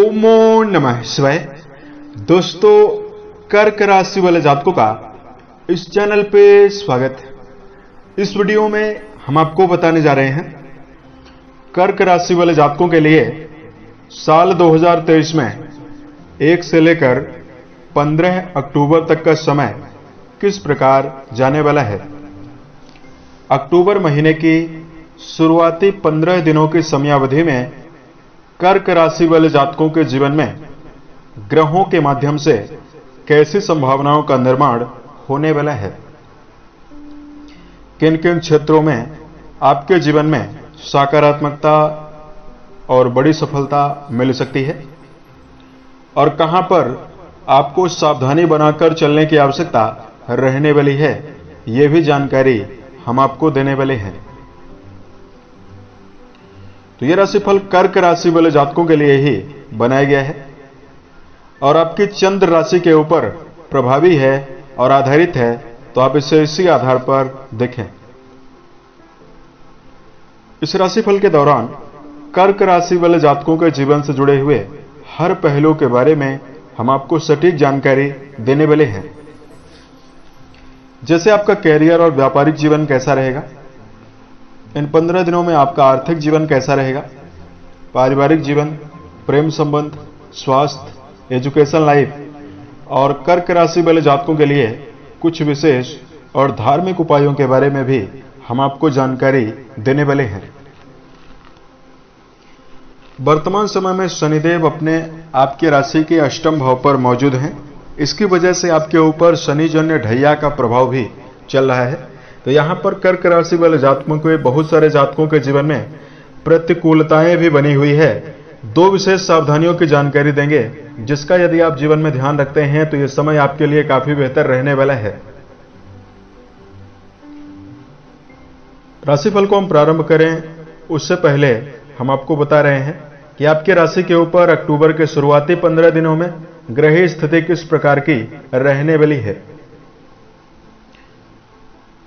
ओमो नमः शिवाय। दोस्तों, कर्क राशि वाले जातकों का इस चैनल पे स्वागत है। इस वीडियो में हम आपको बताने जा रहे हैं कर्क राशि वाले जातकों के लिए साल 2023 में 1 से लेकर 15 अक्टूबर तक का समय किस प्रकार जाने वाला है। अक्टूबर महीने की शुरुआती 15 दिनों की समयावधि में कर्क राशि वाले जातकों के जीवन में ग्रहों के माध्यम से कैसी संभावनाओं का निर्माण होने वाला है, किन किन क्षेत्रों में आपके जीवन में सकारात्मकता और बड़ी सफलता मिल सकती है और कहां पर आपको सावधानी बनाकर चलने की आवश्यकता रहने वाली है, यह भी जानकारी हम आपको देने वाले हैं। तो यह राशिफल कर्क राशि वाले जातकों के लिए ही बनाया गया है और आपकी चंद्र राशि के ऊपर प्रभावी है और आधारित है, तो आप इसे इसी आधार पर देखें। इस राशिफल के दौरान कर्क राशि वाले जातकों के जीवन से जुड़े हुए हर पहलू के बारे में हम आपको सटीक जानकारी देने वाले हैं। जैसे आपका कैरियर और व्यापारिक जीवन कैसा रहेगा, इन 15 दिनों में आपका आर्थिक जीवन कैसा रहेगा, पारिवारिक जीवन, प्रेम संबंध, स्वास्थ्य, एजुकेशन लाइफ और कर्क राशि वाले जातकों के लिए कुछ विशेष और धार्मिक उपायों के बारे में भी हम आपको जानकारी देने वाले हैं। वर्तमान समय में शनिदेव अपने आपकी राशि के अष्टम भाव पर मौजूद हैं। इसकी वजह से आपके ऊपर शनिजन्य ढैया का प्रभाव भी चल रहा है। तो यहां पर कर्क राशि वाले जातकों के बहुत सारे जातकों के जीवन में प्रतिकूलताएं भी बनी हुई है। दो विशेष सावधानियों की जानकारी देंगे, जिसका यदि आप जीवन में ध्यान रखते हैं तो यह समय आपके लिए काफी बेहतर रहने वाला है। राशिफल को हम प्रारंभ करें उससे पहले हम आपको बता रहे हैं कि आपकी राशि के ऊपर अक्टूबर के शुरुआती 15 दिनों में ग्रह स्थिति किस प्रकार की रहने वाली है।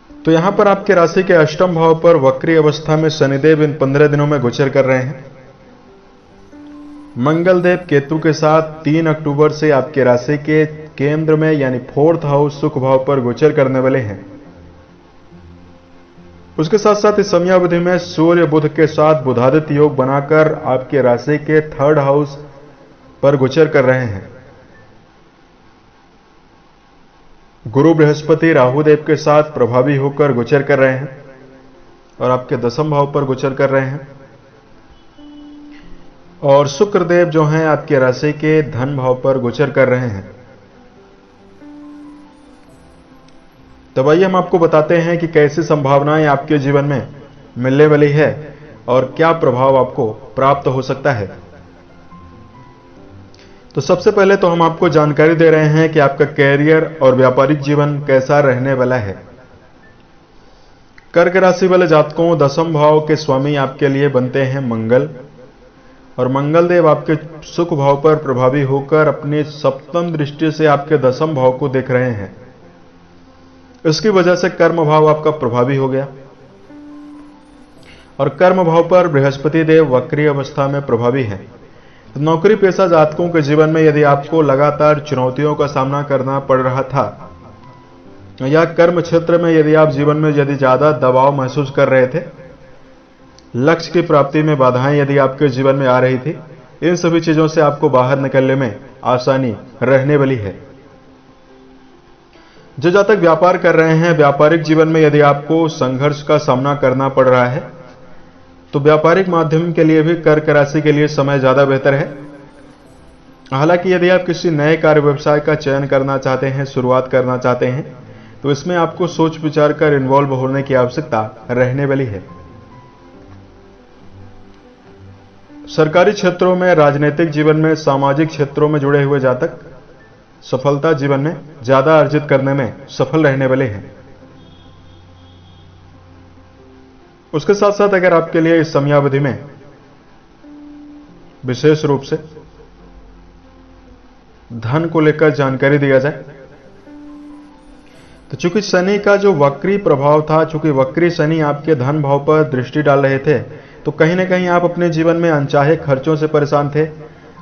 तो यहां पर आपके राशि के अष्टम भाव पर वक्री अवस्था में शनिदेव इन 15 दिनों में गोचर कर रहे हैं। मंगलदेव केतु के साथ 3 अक्टूबर से आपके राशि के केंद्र में यानी 4th हाउस सुख भाव पर गोचर करने वाले हैं। उसके साथ साथ इस समयावधि में सूर्य बुध के साथ बुधादित्य योग बनाकर आपके राशि के 3rd हाउस पर गोचर कर रहे हैं। गुरु बृहस्पति राहुदेव के साथ प्रभावी होकर गोचर कर रहे हैं और आपके 10वें भाव पर गोचर कर रहे हैं। और शुक्रदेव जो हैं आपके राशि के धन भाव पर गोचर कर रहे हैं। तब आइए हम आपको बताते हैं कि कैसी संभावनाएं आपके जीवन में मिलने वाली है और क्या प्रभाव आपको प्राप्त हो सकता है। तो सबसे पहले तो हम आपको जानकारी दे रहे हैं कि आपका कैरियर और व्यापारिक जीवन कैसा रहने वाला है। कर्क राशि वाले जातकों 10वें भाव के स्वामी आपके लिए बनते हैं मंगल, और मंगल देव आपके सुख भाव पर प्रभावी होकर अपनी 7वीं दृष्टि से आपके 10वें भाव को देख रहे हैं। इसकी वजह से कर्म भाव आपका प्रभावी हो गया और कर्म भाव पर बृहस्पति देव वक्री अवस्था में प्रभावी है। तो नौकरी पेशा जातकों के जीवन में यदि आपको लगातार चुनौतियों का सामना करना पड़ रहा था या कर्म क्षेत्र में यदि आप जीवन में यदि ज्यादा दबाव महसूस कर रहे थे, लक्ष्य की प्राप्ति में बाधाएं यदि आपके जीवन में आ रही थी, इन सभी चीजों से आपको बाहर निकलने में आसानी रहने वाली है। जो जातक व्यापार कर रहे हैं, व्यापारिक जीवन में यदि आपको संघर्ष का सामना करना पड़ रहा है तो व्यापारिक माध्यम के लिए भी कर्क राशि के लिए समय ज्यादा बेहतर है। हालांकि यदि आप किसी नए कार्य व्यवसाय का चयन करना चाहते हैं, शुरुआत करना चाहते हैं, तो इसमें आपको सोच विचार कर इन्वॉल्व होने की आवश्यकता रहने वाली है। सरकारी क्षेत्रों में, राजनीतिक जीवन में, सामाजिक क्षेत्रों में जुड़े हुए जातक सफलता जीवन में ज्यादा अर्जित करने में सफल रहने वाले हैं। उसके साथ साथ अगर आपके लिए इस समयावधि में विशेष रूप से धन को लेकर जानकारी दिया जाए तो चूंकि शनि का जो वक्री प्रभाव था, चूंकि वक्री शनि आपके धन भाव पर दृष्टि डाल रहे थे, तो कहीं ना कहीं आप अपने जीवन में अनचाहे खर्चों से परेशान थे।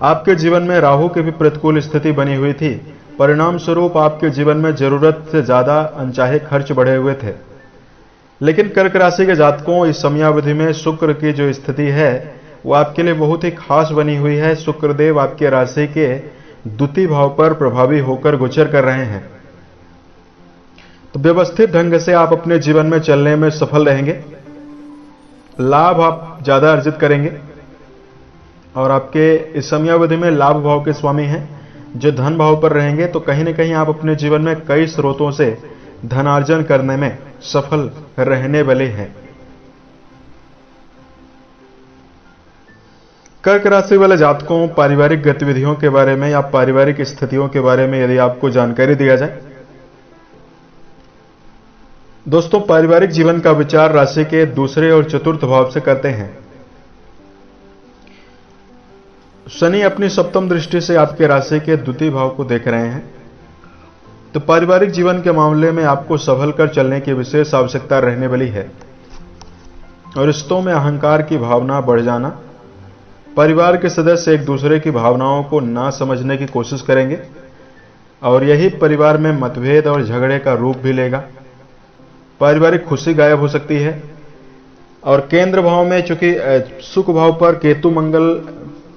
आपके जीवन में राहु की भी प्रतिकूल स्थिति बनी हुई थी। परिणाम स्वरूप आपके जीवन में जरूरत से ज्यादा अनचाहे खर्च बढ़े हुए थे। लेकिन कर्क राशि के जातकों, इस समयावधि में शुक्र की जो स्थिति है वो आपके लिए बहुत ही खास बनी हुई है। शुक्रदेव आपके राशि के द्वितीय भाव पर प्रभावी होकर गोचर कर रहे हैं। तो व्यवस्थित ढंग से आप अपने जीवन में चलने में सफल रहेंगे, लाभ आप ज्यादा अर्जित करेंगे। और आपके इस समयावधि में लाभ भाव के स्वामी हैं जो धन भाव पर रहेंगे, तो कहीं ना कहीं आप अपने जीवन में कई स्रोतों से धनार्जन करने में सफल रहने वाले हैं। कर्क राशि वाले जातकों, पारिवारिक गतिविधियों के बारे में या पारिवारिक स्थितियों के बारे में यदि आपको जानकारी दिया जाए, दोस्तों पारिवारिक जीवन का विचार राशि के दूसरे और चतुर्थ भाव से करते हैं। शनि अपनी सप्तम दृष्टि से आपके राशि के द्वितीय भाव को देख रहे हैं। तो पारिवारिक जीवन के मामले में आपको संभल कर चलने की विशेष आवश्यकता रहने वाली है। और रिश्तों में अहंकार की भावना बढ़ जाना, परिवार के सदस्य एक दूसरे की भावनाओं को ना समझने की कोशिश करेंगे और यही परिवार में मतभेद और झगड़े का रूप भी लेगा। पारिवारिक खुशी गायब हो सकती है। और केंद्र भाव में चूंकि सुख भाव पर केतु मंगल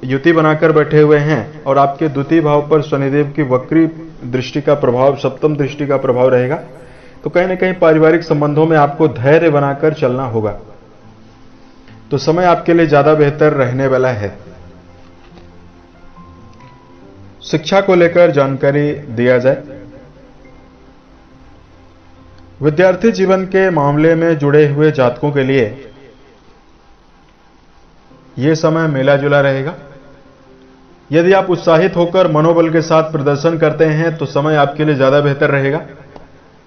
युति बनाकर बैठे हुए हैं और आपके द्वितीय भाव पर शनिदेव की वक्री दृष्टि का प्रभाव, सप्तम दृष्टि का प्रभाव रहेगा, तो कहीं ना कहीं पारिवारिक संबंधों में आपको धैर्य बनाकर चलना होगा। तो समय आपके लिए ज्यादा बेहतर रहने वाला है। शिक्षा को लेकर जानकारी दिया जाए, विद्यार्थी जीवन के मामले में जुड़े हुए जातकों के लिए यह समय मिला जुला रहेगा। यदि आप उत्साहित होकर मनोबल के साथ प्रदर्शन करते हैं तो समय आपके लिए ज्यादा बेहतर रहेगा।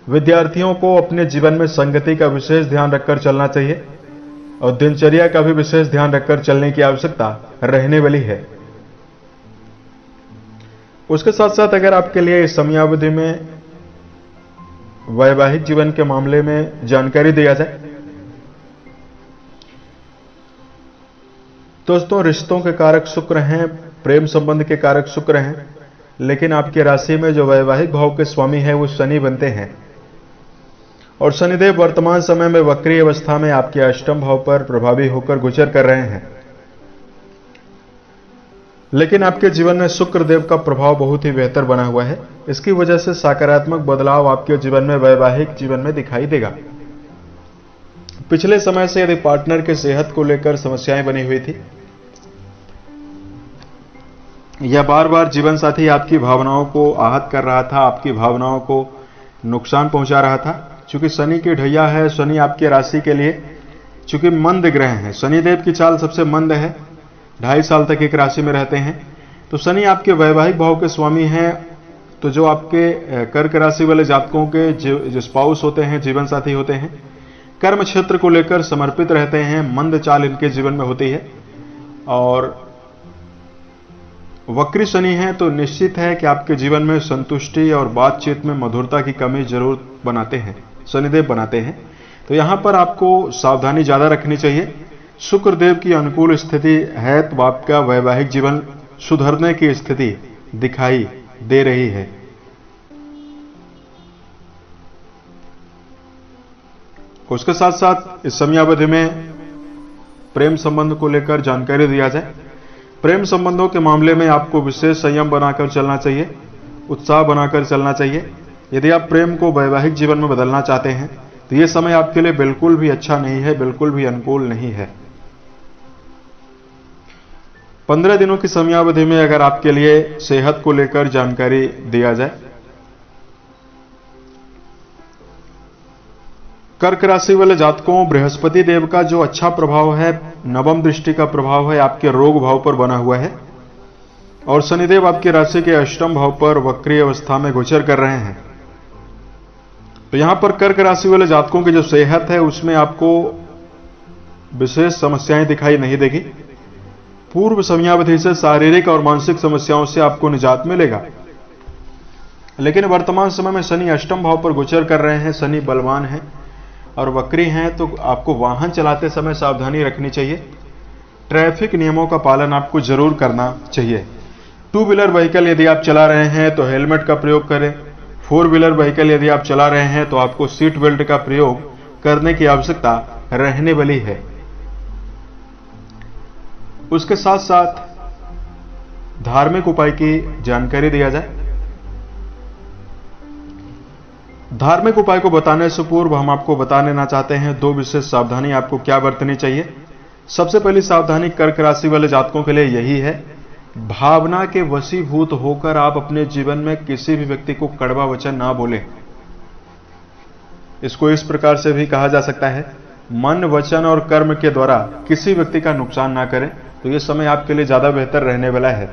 विद्यार्थियों को अपने जीवन में संगति का विशेष ध्यान रखकर चलना चाहिए और दिनचर्या का भी विशेष ध्यान रखकर चलने की आवश्यकता रहने वाली है। उसके साथ साथ अगर आपके लिए इस समयावधि में वैवाहिक जीवन के मामले में जानकारी दिया जाए, दोस्तों रिश्तों के कारक शुक्र हैं, प्रेम संबंध के कारक शुक्र हैं, लेकिन आपकी राशि में जो वैवाहिक भाव के स्वामी है वो शनि बनते हैं। और शनिदेव वर्तमान समय में वक्री अवस्था में आपके अष्टम भाव पर प्रभावी होकर गोचर कर रहे हैं। लेकिन आपके जीवन में शुक्र देव का प्रभाव बहुत ही बेहतर बना हुआ है। इसकी वजह से सकारात्मक बदलाव आपके जीवन में, वैवाहिक जीवन में दिखाई देगा। पिछले समय से यदि पार्टनर के सेहत को लेकर समस्याएं बनी हुई थी या बार बार जीवन साथी आपकी भावनाओं को आहत कर रहा था, आपकी भावनाओं को नुकसान पहुंचा रहा था, चूंकि शनि की ढैया है, शनि आपके राशि के लिए चूंकि मंद ग्रह है, शनिदेव की चाल सबसे मंद है, 2.5 साल तक एक राशि में रहते हैं। तो शनि आपके वैवाहिक भाव के स्वामी हैं। तो जो आपके कर्क राशि वाले जातकों के जो स्पाउस होते हैं, जीवन साथी होते हैं, कर्म क्षेत्र को लेकर समर्पित रहते हैं, मंद चाल इनके जीवन में होती है। और वक्री शनि है तो निश्चित है कि आपके जीवन में संतुष्टि और बातचीत में मधुरता की कमी जरूर बनाते हैं, शनिदेव बनाते हैं। तो यहां पर आपको सावधानी ज्यादा रखनी चाहिए। शुक्रदेव की अनुकूल स्थिति है तो आपका वैवाहिक जीवन सुधरने की स्थिति दिखाई दे रही है। उसके साथ साथ इस समयावधि में प्रेम संबंध को लेकर जानकारी दिया जाए। प्रेम संबंधों के मामले में आपको विशेष संयम बनाकर चलना चाहिए, उत्साह बनाकर चलना चाहिए। यदि आप प्रेम को वैवाहिक जीवन में बदलना चाहते हैं तो यह समय आपके लिए बिल्कुल भी अच्छा नहीं है, बिल्कुल भी अनुकूल नहीं है। 15 दिनों की समयावधि में अगर आपके लिए सेहत को लेकर जानकारी दिया जाए, कर्क राशि वाले जातकों, बृहस्पति देव का जो अच्छा प्रभाव है, नवम दृष्टि का प्रभाव है, आपके रोग भाव पर बना हुआ है। और शनिदेव आपकी राशि के अष्टम भाव पर वक्री अवस्था में गोचर कर रहे हैं। तो यहां पर कर्क राशि वाले जातकों की जो सेहत है उसमें आपको विशेष समस्याएं दिखाई नहीं देगी। पूर्व समयावधि से शारीरिक और मानसिक समस्याओं से आपको निजात मिलेगा। लेकिन वर्तमान समय में शनि अष्टम भाव पर गोचर कर रहे हैं, शनि बलवान है और वक्री हैं, तो आपको वाहन चलाते समय सावधानी रखनी चाहिए। ट्रैफिक नियमों का पालन आपको जरूर करना चाहिए। टू व्हीलर व्हीकल यदि आप चला रहे हैं तो हेलमेट का प्रयोग करें। फोर व्हीलर व्हीकल यदि आप चला रहे हैं तो आपको सीट बेल्ट का प्रयोग करने की आवश्यकता रहने वाली है। उसके साथ साथ धार्मिक उपाय की जानकारी दिया जाए। धार्मिक उपाय को बताने से पूर्व हम आपको बता देना चाहते हैं दो विशेष सावधानी आपको क्या बरतनी चाहिए। सबसे पहली सावधानी कर्क राशि वाले जातकों के लिए यही है, भावना के वशीभूत होकर आप अपने जीवन में किसी भी व्यक्ति को कड़वा वचन ना बोलें। इसको इस प्रकार से भी कहा जा सकता है, मन वचन और कर्म के द्वारा किसी व्यक्ति का नुकसान ना करें, तो यह समय आपके लिए ज्यादा बेहतर रहने वाला है।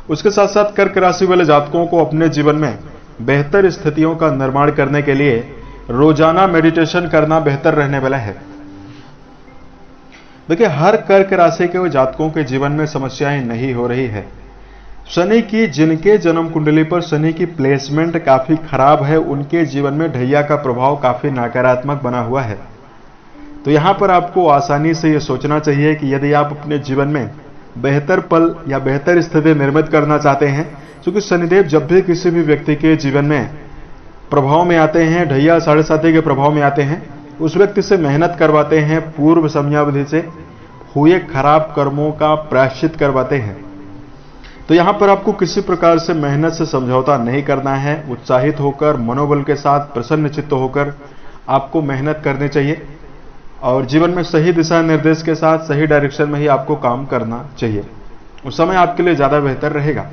उसके साथ साथ कर्क राशि वाले जातकों को अपने जीवन में बेहतर स्थितियों का निर्माण करने के लिए रोजाना मेडिटेशन करना बेहतर रहने वाला है। देखिए, हर कर्क राशि के जातकों के जीवन में समस्याएं नहीं हो रही है। शनि की जिनके जन्म कुंडली पर शनि की प्लेसमेंट काफी खराब है, उनके जीवन में ढैया का प्रभाव काफी नकारात्मक बना हुआ है। तो यहां पर आपको आसानी से यह सोचना चाहिए कि यदि आप अपने जीवन में बेहतर पल या बेहतर स्थिति निर्मित करना चाहते हैं, क्योंकि शनिदेव जब भी किसी भी व्यक्ति के जीवन में प्रभाव में आते हैं, ढैया साढ़े साथी के प्रभाव में आते हैं, उस व्यक्ति से मेहनत करवाते हैं, पूर्व समयावधि से हुए खराब कर्मों का प्रायश्चित करवाते हैं। तो यहां पर आपको किसी प्रकार से मेहनत से समझौता नहीं करना है। उत्साहित होकर, मनोबल के साथ, प्रसन्न चित्त होकर आपको मेहनत करनी चाहिए और जीवन में सही दिशा निर्देश के साथ सही डायरेक्शन में ही आपको काम करना चाहिए। उस समय आपके लिए ज्यादा बेहतर रहेगा।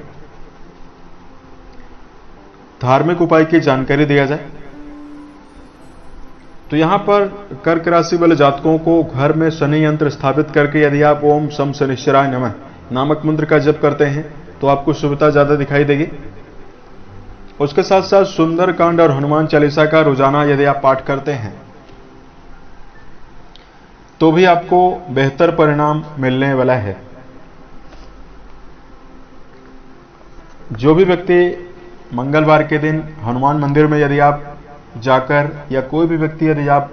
धार्मिक उपाय की जानकारी दिया जाए तो यहां पर कर्क राशि वाले जातकों को घर में शनि यंत्र स्थापित करके यदि आप ओम शम शनिश्चराय नमः नामक मंत्र का जप करते हैं तो आपको शुभता ज्यादा दिखाई देगी। उसके साथ साथ सुंदरकांड और हनुमान चालीसा का रोजाना यदि आप पाठ करते हैं तो भी आपको बेहतर परिणाम मिलने वाला है। जो भी व्यक्ति मंगलवार के दिन हनुमान मंदिर में यदि आप जाकर या कोई भी व्यक्ति यदि आप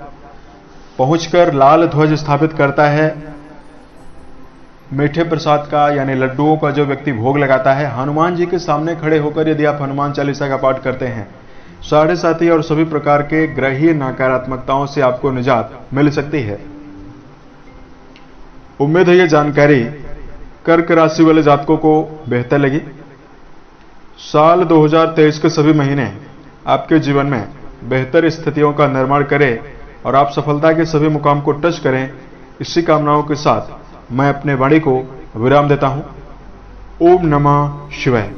पहुंचकर लाल ध्वज स्थापित करता है, मीठे प्रसाद का यानी लड्डुओं का जो व्यक्ति भोग लगाता है, हनुमान जी के सामने खड़े होकर यदि आप हनुमान चालीसा का पाठ करते हैं, साढ़े साथी और सभी प्रकार के ग्रहीय नकारात्मकताओं से आपको निजात मिल सकती है। उम्मीद है यह जानकारी कर्क राशि वाले जातकों को बेहतर लगी। साल 2023 के सभी महीने आपके जीवन में बेहतर स्थितियों का निर्माण करें और आप सफलता के सभी मुकाम को टच करें, इसी कामनाओं के साथ मैं अपने वाणी को विराम देता हूं। ओम नमः शिवाय।